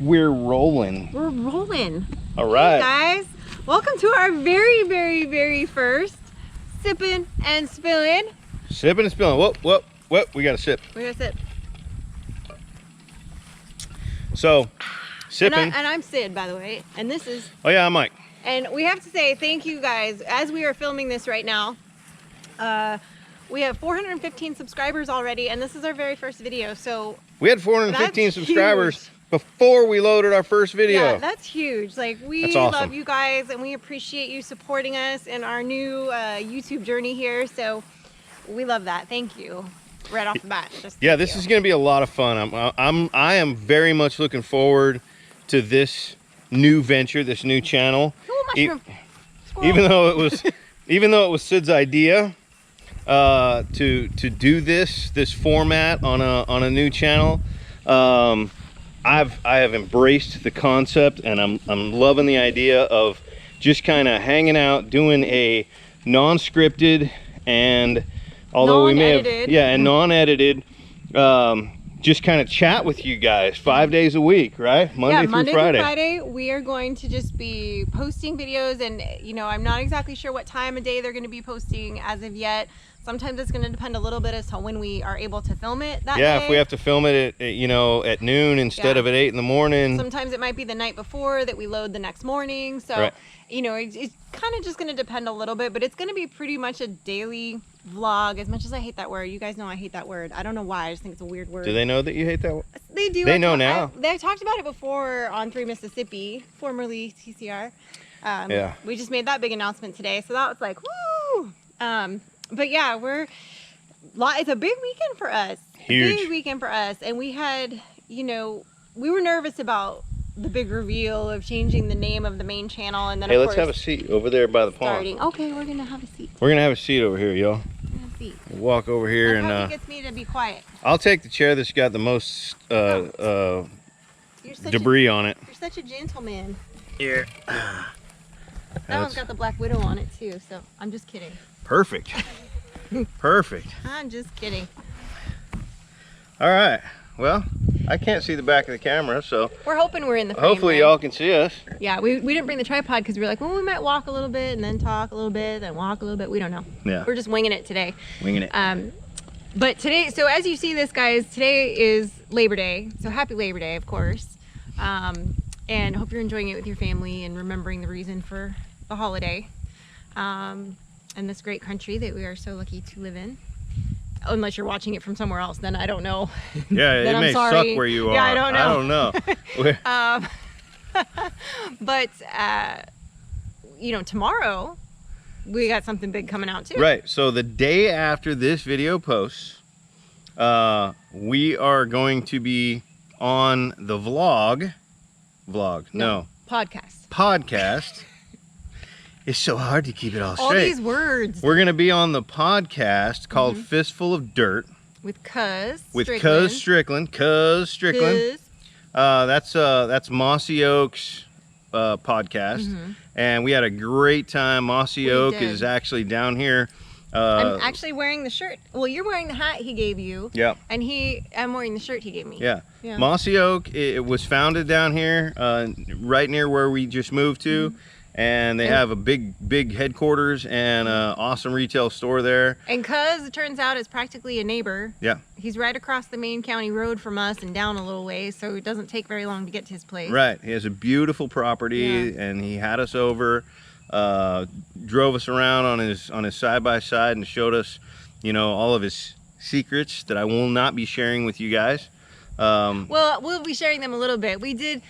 We're rolling. We're rolling. All right. Hey guys, welcome to our very first Sippin and Spillin. Sipping and spilling. Whoop. We got to sip. We gotta sip. So, sipping. And I'm Sid, by the way. And this is... Oh yeah, I'm Mike. And we have to say thank you guys. As we are filming this right now, we have 415 subscribers already, and this is our very first video. So we had 415 subscribers before we loaded our first video. Yeah, that's huge. Like, we love you guys, and we appreciate you supporting us in our new YouTube journey here. So we love that. Thank you. Right off the bat. Yeah, this is going to be a lot of fun. I am very much looking forward to this new venture, this new channel. Even though it was Sid's idea to do this format on a new channel, I have embraced the concept, and I'm loving the idea of just kind of hanging out, doing a non-scripted and although we may have and non-edited just kind of chat with you guys 5 days a week, right? Monday through Friday. We are going to just be posting videos, and you know, I'm not exactly sure what time of day they're going to be posting as of yet. Sometimes it's going to depend a little bit as to when we are able to film it that day. If we have to film it at, you know, at noon instead of at 8 in the morning. Sometimes it might be the night before that we load the next morning. So, you know, it's kind of just going to depend a little bit, but it's going to be pretty much a daily vlog. As much as I hate that word, you guys know I hate that word. I don't know why. I just think it's a weird word. Do they know that you hate that word? They do. They know now. They've talked about it before on 3 Mississippi, formerly TCR. We just made that big announcement today, so that was like, woo! But yeah, it's a big weekend for us. Huge. Big weekend for us. And we had, you know, we were nervous about the big reveal of changing the name of the main channel, and then hey, let's have a seat over there by the pond. Okay, we're gonna have a seat. We're gonna have a seat over here, y'all. We'll walk over here that gets me to be quiet. I'll take the chair that's got the most debris on it. You're such a gentleman. Here. That one's got the Black Widow on it too, so I'm just kidding. Perfect. Perfect. I'm just kidding. All right. Well, I can't see the back of the camera, so we're hoping we're in the frame. Hopefully y'all can see us. Yeah, we didn't bring the tripod because we were like, well, we might walk a little bit and then talk a little bit, then walk a little bit. We don't know. Yeah. We're just winging it today. Winging it. But today, so as you see this, guys, today is Labor Day. So happy Labor Day, of course. And hope you're enjoying it with your family and remembering the reason for the holiday. And this great country that we are so lucky to live in. Unless you're watching it from somewhere else, then I don't know. Yeah, it may suck where you are. Yeah, I don't know. But you know, tomorrow we got something big coming out too. Right. So the day after this video posts, we are going to be on the podcast. It's so hard to keep it all straight. All these words. We're going to be on the podcast called Fistful of Dirt. With Cuz Strickland. That's Mossy Oak's podcast. And we had a great time. Mossy Oak is actually down here. I'm actually wearing the shirt. Well, you're wearing the hat he gave you. Yeah. And I'm wearing the shirt he gave me. Yeah. Mossy Oak, it was founded down here, right near where we just moved to. And they have a big headquarters and an awesome retail store there. And Cuz, it turns out, is practically a neighbor. Yeah. He's right across the main county road from us and down a little ways, so it doesn't take very long to get to his place. Right. He has a beautiful property, and he had us over, drove us around on his side-by-side and showed us, you know, all of his secrets that I will not be sharing with you guys. Well, we'll be sharing them a little bit. We did.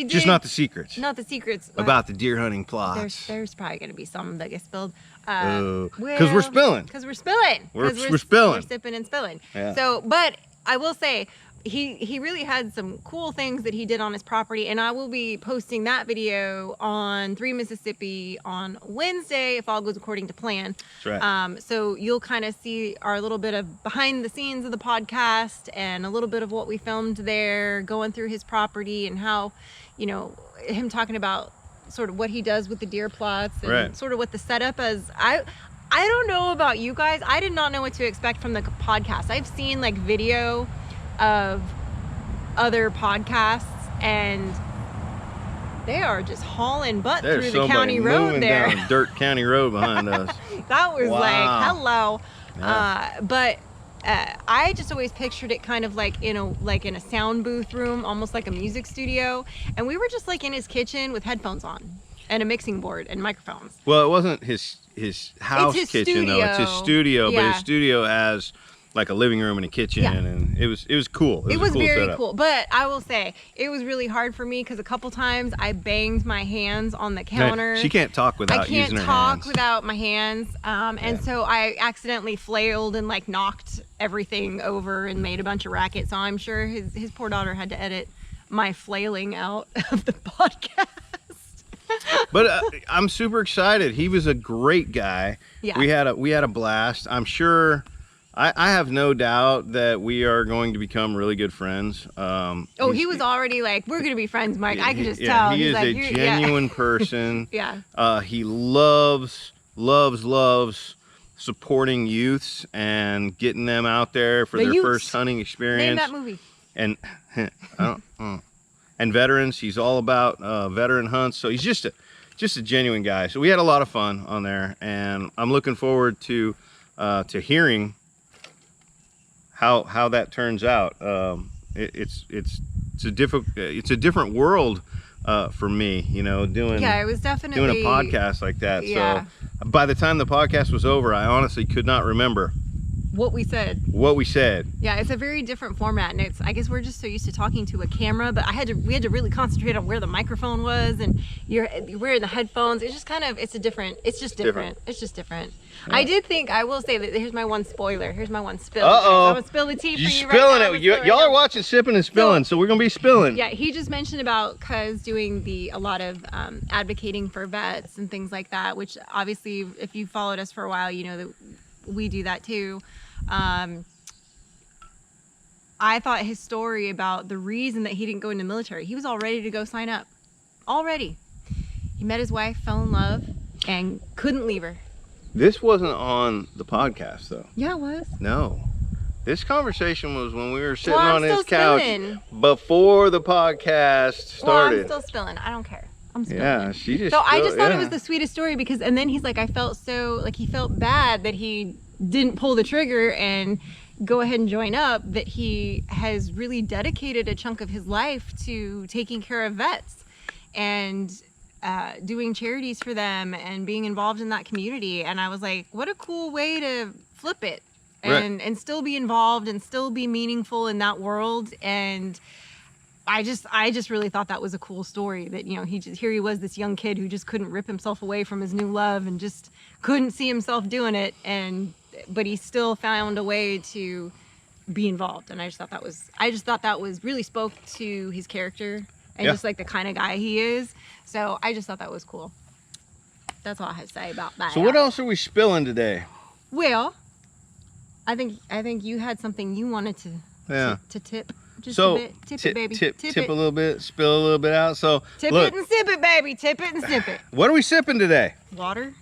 Just not the secrets. Not the secrets. About the deer hunting plots. There's probably going to be some that get spilled. Because we're spilling. Because we're spilling. We're spilling. We're sipping and spilling. Yeah. So, but I will say, he really had some cool things that he did on his property, and I will be posting that video on 3 Mississippi on Wednesday if all goes according to plan. That's right. So you'll kind of see our little bit of behind the scenes of the podcast and a little bit of what we filmed there, going through his property and how, you know, him talking about sort of what he does with the deer plots and sort of what the setup is. I don't know about you guys. I did not know what to expect from the podcast. I've seen like video of other podcasts and they are just hauling butt There's through the county road there. down dirt county road behind us. That was Wow. like, hello. Yeah. But I just always pictured it kind of like in a sound booth room, almost like a music studio. And we were just like in his kitchen with headphones on and a mixing board and microphones. Well, it wasn't his house his kitchen though. It's his studio, but Yeah. his studio has like a living room and a kitchen, Yeah. and it was cool. It a was cool very setup. cool, but I will say it was really hard for me because a couple times I banged my hands on the counter. She can't talk without using her hands. I can't talk without my hands, and so I accidentally flailed and like knocked everything over and made a bunch of racket. So I'm sure his poor daughter had to edit my flailing out of the podcast. But I'm super excited. He was a great guy. Yeah. We had a blast. I'm sure. I have no doubt that we are going to become really good friends. He was already like, we're gonna be friends, Mike. I can just tell. He He's is like, a genuine person. Yeah. He loves supporting youths and getting them out there for their first hunting experience. Name that movie. And and veterans. He's all about veteran hunts. So he's just a genuine guy. So we had a lot of fun on there, and I'm looking forward to hearing how that turns out. It's a different world for me, you know, doing it was definitely doing a podcast like that. Yeah. So by the time the podcast was over, I honestly could not remember what we said. Yeah, it's a very different format, and I guess we're just so used to talking to a camera, but we had to really concentrate on where the microphone was, and you're wearing the headphones. It's just different. Yeah. I did think, I will say that here's my one spoiler. Here's my one spill. I'm gonna spill the tea for you spilling right now. it. Y'all are watching Sippin' and Spillin', so we're gonna be spilling. Yeah, he just mentioned about Cuz doing a lot of advocating for vets and things like that, which obviously if you followed us for a while, you know that we do that too. I thought his story about the reason that he didn't go into the military, he was all ready to go sign up. Already. He met his wife, fell in love, and couldn't leave her. This wasn't on the podcast though. Yeah, it was. No. This conversation was when we were sitting on his couch spilling. Before the podcast started. Well, I'm still spilling. I don't care. I'm spilling. Yeah, she just. So I just thought it was the sweetest story because, and then he's like, I felt so, like he felt bad that he didn't pull the trigger and go ahead and join up, that he has really dedicated a chunk of his life to taking care of vets and doing charities for them and being involved in that community. And I was like, what a cool way to flip it and still be involved and still be meaningful in that world. And I just really thought that was a cool story, that, you know, here he was, this young kid who just couldn't rip himself away from his new love and just couldn't see himself doing it, but he still found a way to be involved. And I just thought that was really spoke to his character and just like the kind of guy he is. So I just thought that was cool. That's all I had to say about that. So what else are we spilling today? Well, I think you had something you wanted to tip. Just so a bit. Tip it, baby. Tip a little bit, spill a little bit out. So tip it and sip it, baby. Tip it and sip it. What are we sipping today? Water.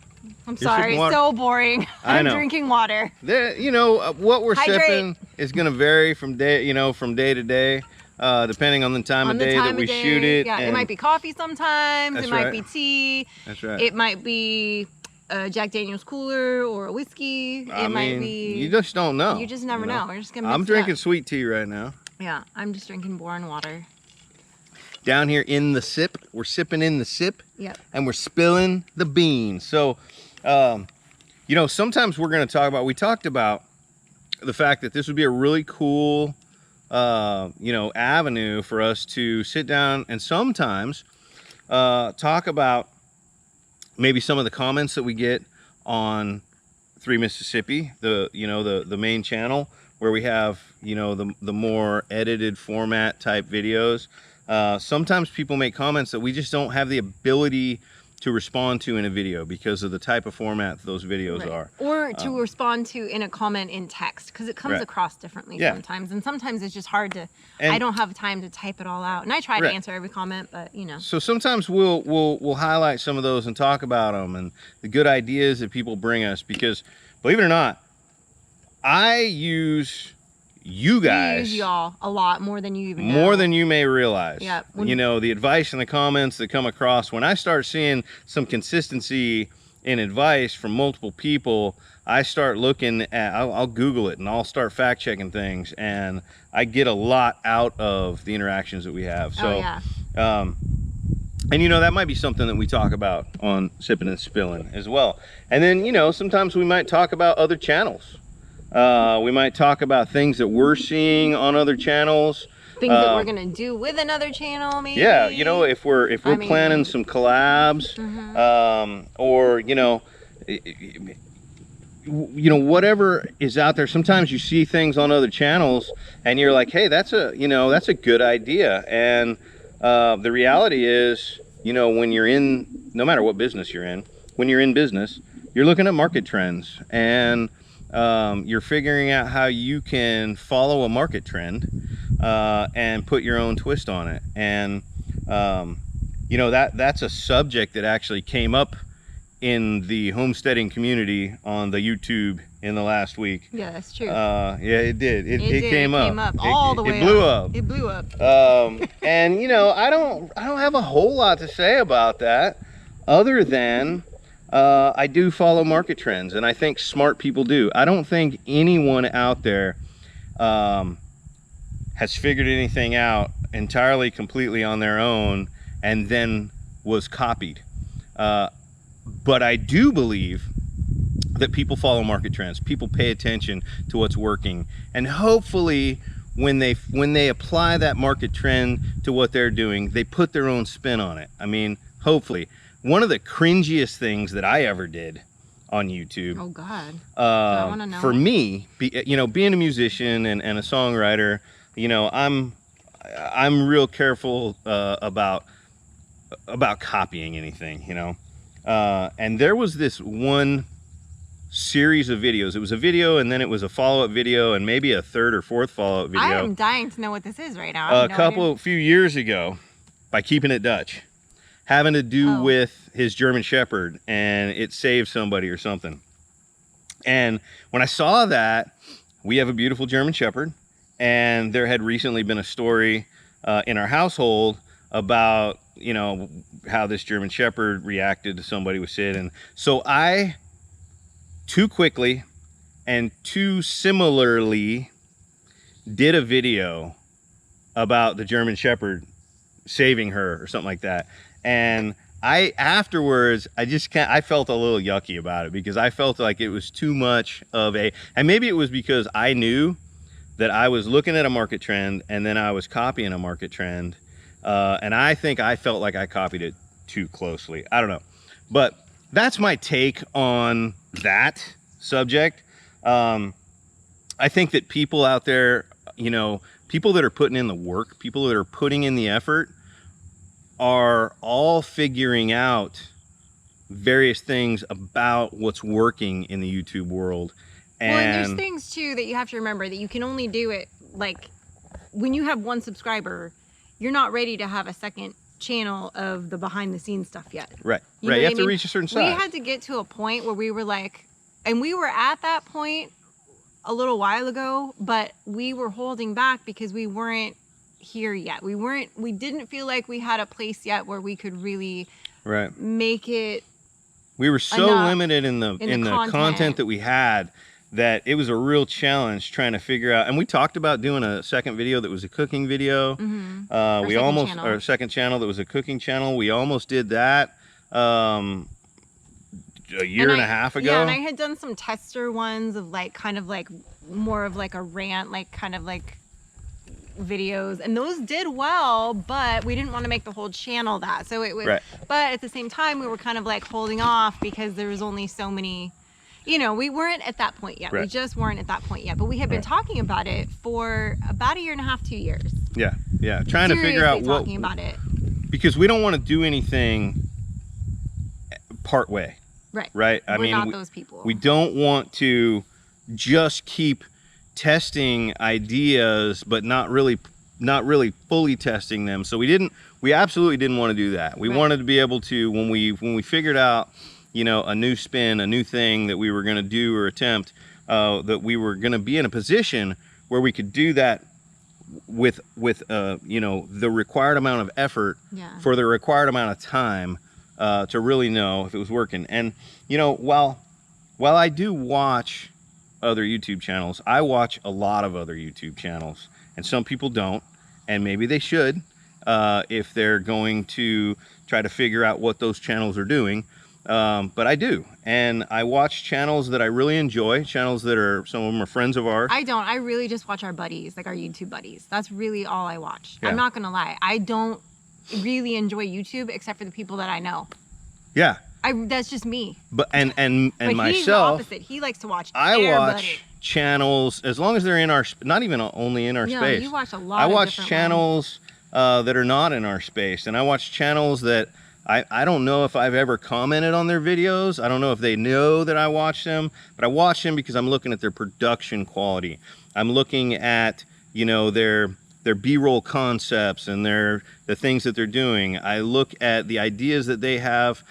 I'm sorry, water? so boring. I know. I'm drinking water. You know, what we're Hydrate. sipping is going to vary from day to day, depending on the time of day that we shoot it. Yeah, it might be coffee sometimes. That's it might right. be tea. That's right. It might be a Jack Daniel's cooler or a whiskey. Might be. You just don't know. You just never know. We're just gonna. I'm drinking sweet tea right now. Yeah, I'm just drinking boring water. Down here in the sip, we're sipping in the sip. Yep. And we're spilling the beans. So, you know, sometimes we talked about the fact that this would be a really cool, you know, avenue for us to sit down and sometimes talk about maybe some of the comments that we get on 3 Mississippi, the main channel, where we have, you know, the more edited format type videos. Sometimes people make comments that we just don't have the ability to respond to in a video because of the type of format those videos are. Or to respond to in a comment in text, because it comes across differently sometimes. And sometimes it's just hard to, I don't have time to type it all out. And I try to answer every comment, but you know. So sometimes we'll highlight some of those and talk about them and the good ideas that people bring us, because believe it or not, I use you guys. We use y'all a lot more than you even know. More than you may realize. Yep. You know, the advice and the comments that come across, when I start seeing some consistency in advice from multiple people, I start looking at, I'll Google it and I'll start fact checking things, and I get a lot out of the interactions that we have. So, and you know, that might be something that we talk about on Sippin and Spillin as well. And then, you know, sometimes we might talk about other channels. We might talk about things that we're seeing on other channels. Things that we're gonna do with another channel, maybe. Yeah, you know, if we're planning some collabs, or whatever is out there. Sometimes you see things on other channels, and you're like, hey, that's a good idea. And the reality is, you know, when you're in, no matter what business you're in, when you're in business, you're looking at market trends, and you're figuring out how you can follow a market trend and put your own twist on it. And you know, that's a subject that actually came up in the homesteading community on the YouTube in the last week. Yeah, that's true. Yeah, it did. It came up. It came up all the way. It blew up. It blew up. And you know, I don't have a whole lot to say about that, other than I do follow market trends, and I think smart people do. I don't think anyone out there has figured anything out entirely, completely on their own and then was copied. But I do believe that people follow market trends. People pay attention to what's working, and hopefully when they apply that market trend to what they're doing, they put their own spin on it. I mean, hopefully. One of the cringiest things that I ever did on YouTube. Oh God. I wanna know. For me, you know, being a musician and a songwriter, you know, I'm real careful about copying anything, you know. And there was this one series of videos. It was a video, and then it was a follow-up video, and maybe a third or fourth follow-up video. I am dying to know what this is right now. A few years ago, by Keeping It Dutch, having to do with his German Shepherd, and it saved somebody or something. And when I saw that, we have a beautiful German Shepherd, and there had recently been a story in our household about, you know, how this German Shepherd reacted to somebody with Sid. And so I, too quickly and too similarly, did a video about the German Shepherd saving her or something like that. And afterwards, I felt a little yucky about it, because I felt like it was too much of and maybe it was because I knew that I was looking at a market trend and then I was copying a market trend. And I think I felt like I copied it too closely. I don't know. But that's my take on that subject. I think that people out there, you know, people that are putting in the work, people that are putting in the effort, are all figuring out various things about what's working in the YouTube world. And there's things too that you have to remember, that you can only do it, like, when you have one subscriber, you're not ready to have a second channel of the behind the scenes stuff yet. Right. You have to reach a certain size. We had to get to a point where we were like, and we were at that point a little while ago, but we were holding back because we weren't here yet. We didn't feel like we had a place yet where we could really make it. We were so limited in the content that we had, that it was a real challenge trying to figure out. And we talked about doing a second video that was a cooking video. Our second channel that was a cooking channel. We almost did that a year and a half ago. Yeah, and I had done some tester ones of like kind of like more of like a rant, like kind of like videos, and those did well, but we didn't want to make the whole channel that. So it was, but at the same time, we were kind of like holding off because there was only so many. You know, we weren't at that point yet. We just weren't at that point yet. But we had been talking about it for about a year and a half, 2 years. Yeah, yeah. Trying to figure out what. Talking about it. Because we don't want to do anything part way. Right. Right. We're not those people. We don't want to just keep testing ideas, but not really fully testing them. So we absolutely didn't want to do that. We wanted to be able to, when we figured out, you know, a new spin, a new thing that we were going to do or attempt, that we were going to be in a position where we could do that with you know, the required amount of effort for the required amount of time to really know if it was working. And you know, while I do watch other YouTube channels, I watch a lot of other YouTube channels, and some people don't, and maybe they should if they're going to try to figure out what those channels are doing. But I do, and I watch channels that I really enjoy, channels that are, some of them are friends of ours. I don't. I really just watch our buddies, like our YouTube buddies. That's really all I watch. I'm not gonna lie. I don't really enjoy YouTube except for the people that I know. Yeah. That's just me. But and but myself, he's the opposite. He likes to watch. I watch channels as long as they're in our, not even only in our space. You watch a lot. I watch channels that are not in our space, and I watch channels that I don't know if I've ever commented on their videos. I don't know if they know that I watch them, but I watch them because I'm looking at their production quality. I'm looking at, you know, their B-roll concepts and the things that they're doing. I look at the ideas that they have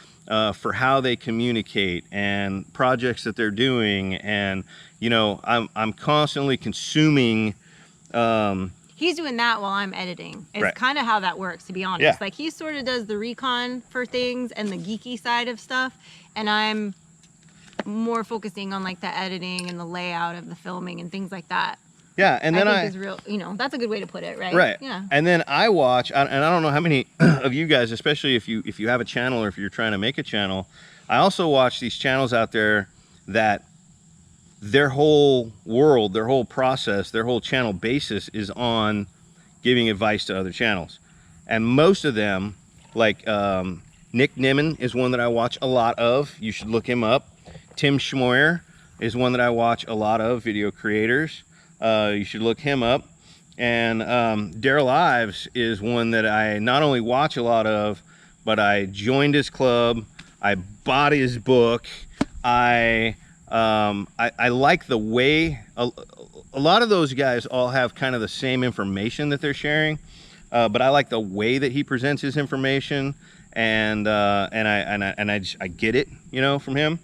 for how they communicate and projects that they're doing, and you know, I'm constantly consuming. He's doing that while I'm editing. It's kind of how that works, to be honest. Yeah. Like, he sort of does the recon for things and the geeky side of stuff, and I'm more focusing on like the editing and the layout of the filming and things like that. Yeah, and then I think is real, you know, that's a good way to put it, right? Right. Yeah. And then I watch, and I don't know how many of you guys, especially if you have a channel or if you're trying to make a channel, I also watch these channels out there that their whole world, their whole process, their whole channel basis is on giving advice to other channels. And most of them, like Nick Nimmin is one that I watch a lot of. You should look him up. Tim Schmoyer is one that I watch a lot of, video creators. You should look him up. And Daryl Ives is one that I not only watch a lot of, but I joined his club. I bought his book. I like the way a lot of those guys all have kind of the same information that they're sharing, but I like the way that he presents his information, and I get it, you know, from him.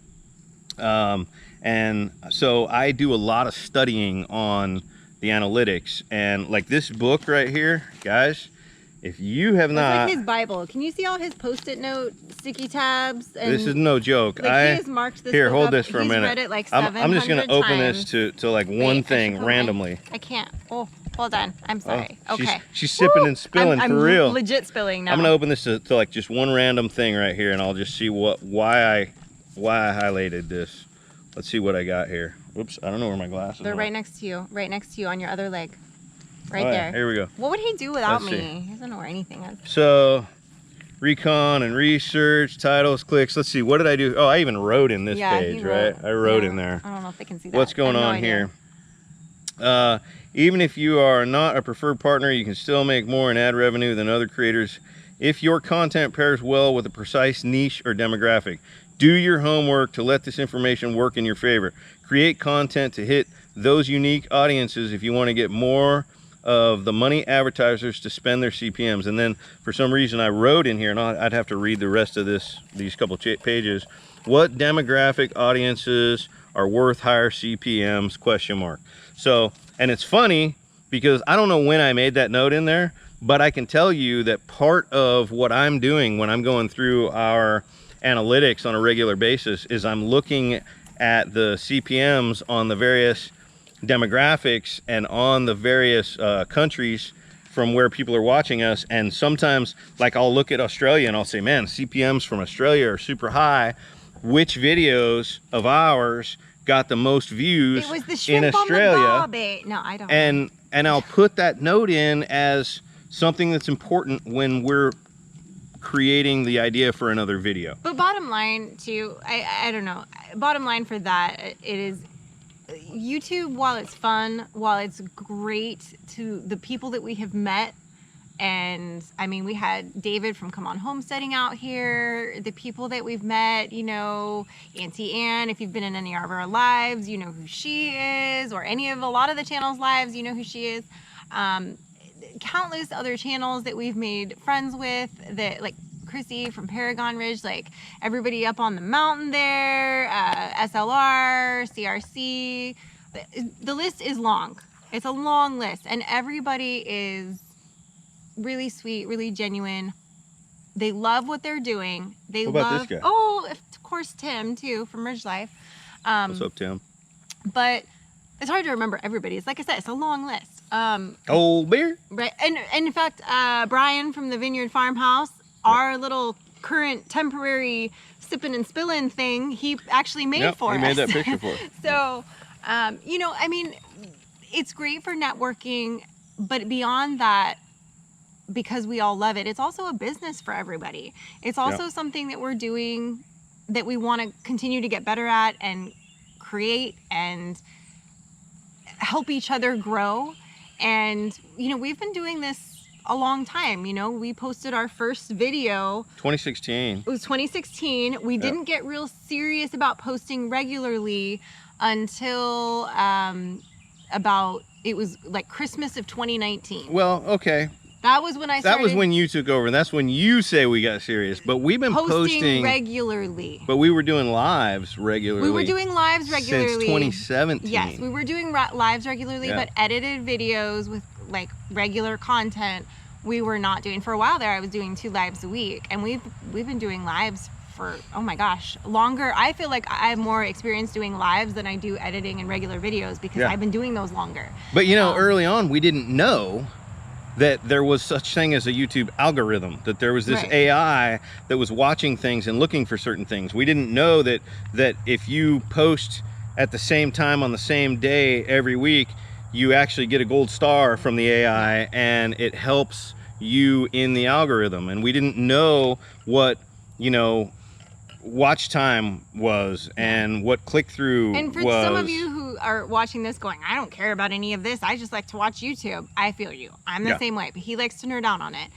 And so I do a lot of studying on the analytics, and like this book right here, guys, if you have not, it's like his Bible. Can you see all his Post-it note sticky tabs? And this is no joke. Like, he has marked this here, book hold up. this for a minute. Read it like I'm just gonna open times. this to like one thing randomly. I can't. Oh, hold on. I'm sorry. Okay. She's sipping and spilling for real. I'm legit spilling now. I'm gonna open this to like just one random thing right here, and I'll just see why I highlighted this. Let's see what I got here. Oops, I don't know where my glasses are. They're right next to you. Right next to you on your other leg. Right there. there. Here we go. What would he do without Let's me? see. He doesn't know where anything is. So, recon and research, titles, clicks. Let's see. What did I do? Oh, I even wrote in this page, right? I wrote in there. I don't know if they can see that. What's going on here? Even if you are not a preferred partner, you can still make more in ad revenue than other creators if your content pairs well with a precise niche or demographic. Do your homework to let this information work in your favor. Create content to hit those unique audiences if you want to get more of the money advertisers to spend their CPMs. And then for some reason I wrote in here, and I'd have to read the rest of these couple pages, what demographic audiences are worth higher CPMs, question mark. So, and it's funny because I don't know when I made that note in there, but I can tell you that part of what I'm doing when I'm going through our analytics on a regular basis is I'm looking at the CPMs on the various demographics and on the various countries from where people are watching us. And sometimes, like, I'll look at Australia and I'll say, man, CPMs from Australia are super high. Which videos of ours got the most views in Australia? No, I don't. And I'll put that note in as something that's important when we're creating the idea for another video. But bottom line too, I don't know, bottom line for that, it is YouTube, while it's fun, while it's great to the people that we have met, and I mean, we had David from Come On Homesteading out here, the people that we've met, you know, Auntie Ann, if you've been in any of our lives, you know who she is, or a lot of the channel's lives, you know who she is. Countless other channels that we've made friends with, that like Chrissy from Paragon Ridge, like everybody up on the mountain there, SLR, CRC, the list is long. It's a long list, and everybody is really sweet, really genuine. They love what they're doing. They What about love, this guy? oh, of course, Tim too from Ridge Life. What's up, Tim? But it's hard to remember everybody's. Like I said, it's a long list. Old beer. Right, and in fact, Brian from the Vineyard Farmhouse, our little current temporary Sippin and Spillin thing, he actually made for us. He made that picture for us. So, you know, I mean, it's great for networking, but beyond that, because we all love it, it's also a business for everybody. It's also something that we're doing that we want to continue to get better at and create and help each other grow. And, you know, we've been doing this a long time. You know, we posted our first video. 2016. It was 2016. We didn't get real serious about posting regularly until it was like Christmas of 2019. Well, okay. That was when I started. That was when you took over, and that's when you say we got serious. But we've been posting regularly. But we were doing lives regularly. We were doing lives regularly since 2017. Yes, we were doing lives regularly, but edited videos with like regular content we were not doing. For a while there, I was doing 2 lives a week, and we've been doing lives for, oh my gosh, longer. I feel like I have more experience doing lives than I do editing and regular videos because I've been doing those longer. But you know, early on, we didn't know that there was such thing as a YouTube algorithm, that there was this AI that was watching things and looking for certain things. We didn't know that if you post at the same time on the same day every week, you actually get a gold star from the AI and it helps you in the algorithm. And we didn't know what, you know, watch time was and what click-through was. And for some of you who are watching this going, I don't care about any of this, I just like to watch YouTube, I feel you. I'm the same way, but he likes to nerd out on it.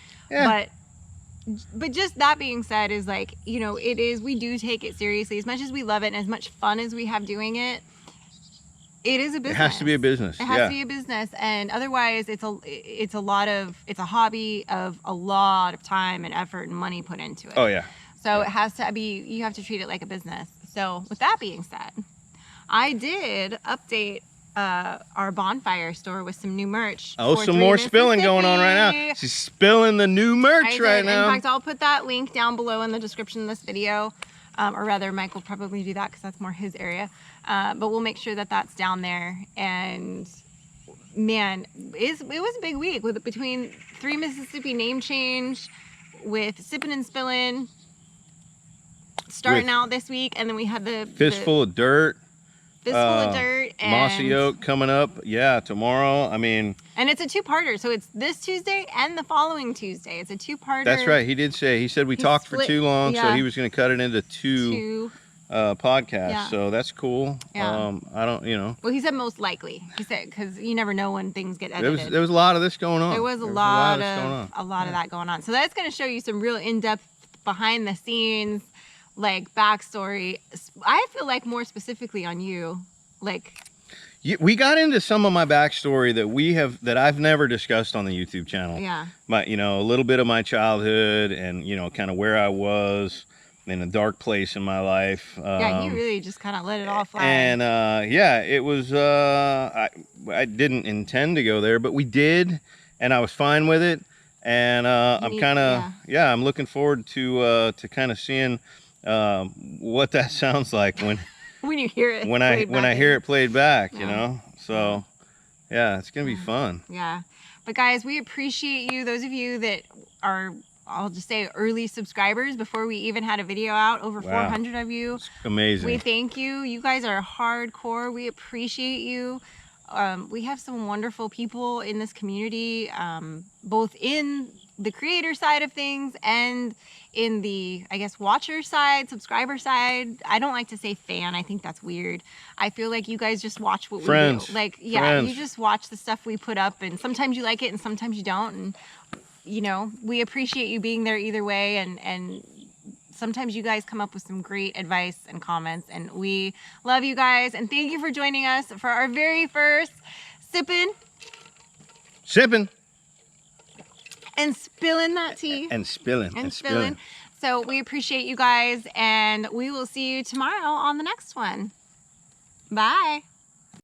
But just that being said is like, you know, we do take it seriously. As much as we love it and as much fun as we have doing it, it is a business. It has to be a business. It has to be a business, and otherwise it's a hobby of a lot of time and effort and money put into it. Oh yeah. So it has to be, you have to treat it like a business. So with that being said, I did update our bonfire store with some new merch. Oh, some more spilling going on right now. She's spilling the new merch right now. In fact, I'll put that link down below in the description of this video. Or rather, Mike will probably do that because that's more his area. But we'll make sure that that's down there. And man, it was a big week between 3 Mississippi name change, with Sippin and Spillin starting out this week, and then we had the Fistful of Dirt. Fistful of Dirt and Mossy Oak coming up. Yeah, tomorrow. I mean, and it's a 2-parter, so it's this Tuesday and the following Tuesday. It's a 2-parter. That's right. He said we talked for too long, so he was going to cut it into two podcasts. Yeah. So that's cool. Yeah. I don't, you know. Well, he said most likely. He said because you never know when things get edited. There was a lot of this going on. There was a lot of that going on. So that's going to show you some real in-depth behind the scenes, like backstory. I feel like more specifically on you, like. We got into some of my backstory that I've never discussed on the YouTube channel. Yeah. You know, a little bit of my childhood and, you know, kind of where I was in a dark place in my life. Yeah, you really just kind of let it all fly. And yeah, it was, I didn't intend to go there, but we did, and I was fine with it. And I'm kind of, I'm looking forward to kind of seeing what that sounds like when you hear it when I hear it played back, you know. So yeah, it's gonna be fun. Yeah, but guys, we appreciate you, those of you that are, I'll just say, early subscribers before we even had a video out. Over 400 of you. It's amazing. We thank you. You guys are hardcore. We appreciate you. We have some wonderful people in this community, both in the creator side of things and in the, I guess, watcher side, subscriber side. I don't like to say fan. I think that's weird. I feel like you guys just watch what we do. Like, yeah, you just watch the stuff we put up, and sometimes you like it and sometimes you don't. And, you know, we appreciate you being there either way. And sometimes you guys come up with some great advice and comments, and we love you guys. And thank you for joining us for our very first Sippin' and Spillin' that tea. And spilling. So we appreciate you guys, and we will see you tomorrow on the next one. Bye.